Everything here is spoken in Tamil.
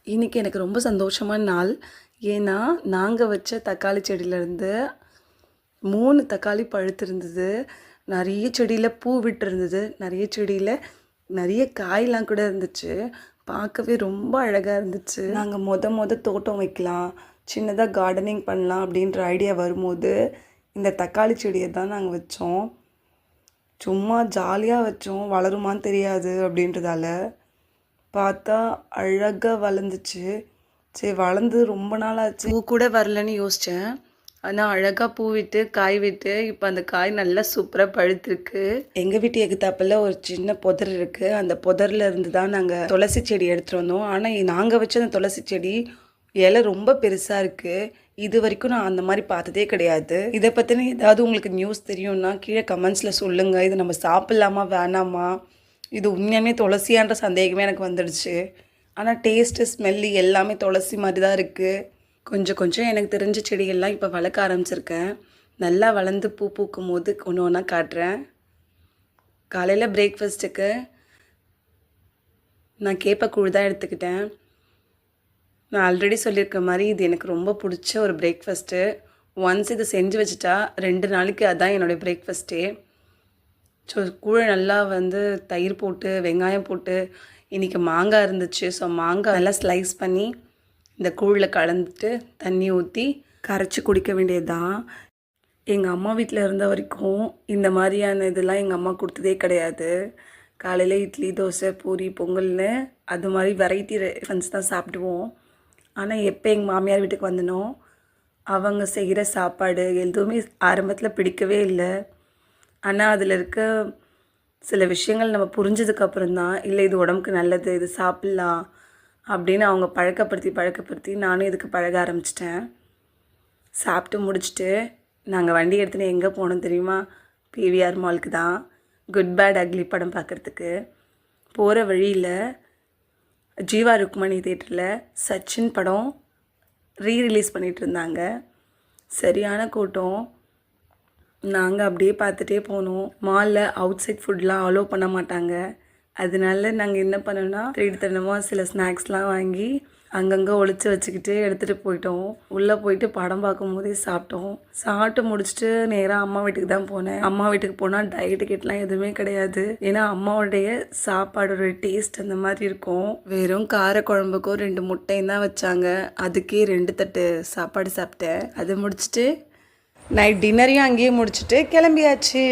இன்றைக்கி எனக்கு ரொம்ப சந்தோஷமான நாள். ஏன்னா நாங்கள் வச்ச தக்காளி செடியிலேருந்து 3 தக்காளி பழுத்திருந்தது. நிறைய செடியில் பூ விட்டுருந்தது. நிறைய செடியில் நிறைய காயெலாம் கூட இருந்துச்சு. பார்க்கவே ரொம்ப அழகாக இருந்துச்சு. நாங்கள் மொத தோட்டம் வைக்கலாம், சின்னதாக கார்டனிங் பண்ணலாம் அப்படின்ற ஐடியா வரும்போது இந்த தக்காளி செடியை தான் நாங்கள் வச்சோம். சும்மா ஜாலியாக வச்சோம், வளருமான்னு தெரியாது அப்படின்றதால. பார்த்தா அழகாக வளர்ந்துச்சு. சரி, வளர்ந்து ரொம்ப நாள் ஆச்சு, பூ கூட வரலன்னு யோசித்தேன். ஆனால் அழகாக பூ விட்டு காய் விட்டு இப்போ அந்த காய் நல்லா சூப்பராக பழுத்திருக்கு. எங்கள் வீட்டு எகுத்தாப்பில் ஒரு சின்ன புதர் இருக்குது. அந்த புதரில் இருந்து தான் நாங்கள் துளசி செடி எடுத்துகிட்டு வந்தோம். ஆனால் நாங்கள் வச்ச அந்த துளசி செடி இலை ரொம்ப பெருசாக இருக்குது. இது வரைக்கும் நான் அந்த மாதிரி பார்த்ததே கிடையாது. இதை பற்றின ஏதாவது உங்களுக்கு நியூஸ் தெரியும்னா கீழே கமெண்ட்ஸில் சொல்லுங்கள். இது நம்ம சாப்பிட்லாமா வேணாமா, இது உண்மையாமே துளசியான்ற சந்தேகமே எனக்கு வந்துடுச்சு. ஆனால் டேஸ்ட்டு ஸ்மெல்லு எல்லாமே துளசி மாதிரி தான் இருக்குது. கொஞ்சம் எனக்கு தெரிஞ்ச செடிகள்லாம் இப்போ வளர்க்க ஆரம்பிச்சிருக்கேன். நல்லா வளர்ந்து பூ பூக்கும் போது ஒன்று ஒன்றா காட்டுறேன். காலையில் பிரேக்ஃபாஸ்ட்டுக்கு நான் கேப்பக்கூழ் தான் எடுத்துக்கிட்டேன். நான் ஆல்ரெடி சொல்லியிருக்க மாதிரி இது எனக்கு ரொம்ப பிடிச்ச ஒரு பிரேக்ஃபாஸ்ட்டு. ஒன்ஸ் இது செஞ்சு வச்சுட்டா 2 நாளைக்கு அதுதான் என்னுடைய பிரேக்ஃபாஸ்ட்டே. ஸோ கூழை நல்லா தயிர் போட்டு வெங்காயம் போட்டு, இன்றைக்கி மாங்காய் இருந்துச்சு. ஸோ மாங்காய் நல்லா ஸ்லைஸ் பண்ணி இந்த கூழில் கலந்துட்டு தண்ணி ஊற்றி கரைச்சி குடிக்க வேண்டியது தான். எங்கள் அம்மா வீட்டில் இருந்த வரைக்கும் இந்த மாதிரியான இதெல்லாம் எங்கள் அம்மா கொடுத்ததே கிடையாது. காலையில் இட்லி, தோசை, பூரி, பொங்கல்னு அது மாதிரி வெரைட்டி டிஃபன்ஸ் தான் சாப்பிடுவோம். ஆனால் எப்போ எங்கள் மாமியார் வீட்டுக்கு வந்தனோ அவங்க செய்கிற சாப்பாடு எதுவுமே ஆரம்பத்தில் பிடிக்கவே இல்லை. ஆனால் அதில் இருக்க சில விஷயங்கள் நம்ம புரிஞ்சதுக்கப்புறம் தான், இல்லை இது உடம்புக்கு நல்லது, இது சாப்பிட்லாம் அப்படின்னு அவங்க பழக்கப்படுத்தி நானும் இதுக்கு பழக ஆரம்பிச்சிட்டேன். சாப்பிட்டு முடிச்சுட்டு நாங்கள் வண்டி எடுத்துன்னு எங்கே போனோம் தெரியுமா? பிவிஆர் மாலுக்கு தான், குட் பேட் அக்லி படம் பார்க்குறதுக்கு. போகிற வழியில் ஜீவா ருக்மணி தேட்டரில் சச்சின் படம் ரீரிலீஸ் பண்ணிகிட்டு இருந்தாங்க. சரியான கூட்டம். நாங்கள் அப்படியே பார்த்துட்டே போனோம். மாலில் அவுட் சைட் ஃபுட்லாம் அலோவ் பண்ண மாட்டாங்க. அதனால நாங்கள் என்ன பண்ணோன்னா திருட்டுத்தனமாக சில ஸ்நாக்ஸ்லாம் வாங்கி அங்கங்கே ஒளிச்சு வச்சுக்கிட்டு எடுத்துகிட்டு போயிட்டோம். உள்ளே போயிட்டு படம் பார்க்கும் போதே சாப்பிட்டோம். சாப்பிட்டு முடிச்சுட்டு நேராக அம்மா வீட்டுக்கு தான் போனேன். அம்மா வீட்டுக்கு போனால் டயட்டுக்கெட்லாம் எதுவுமே கிடையாது. ஏன்னா அம்மாவுடைய சாப்பாடோட டேஸ்ட் அந்த மாதிரி இருக்கும். வெறும் கார குழம்புக்கும் 2 முட்டையும் தான் வச்சாங்க. அதுக்கே 2 தட்டு சாப்பாடு சாப்பிட்டேன். அதை முடிச்சுட்டு நைட் டின்னரையும் அங்கேயே முடிச்சுட்டு கிளம்பியாச்சு.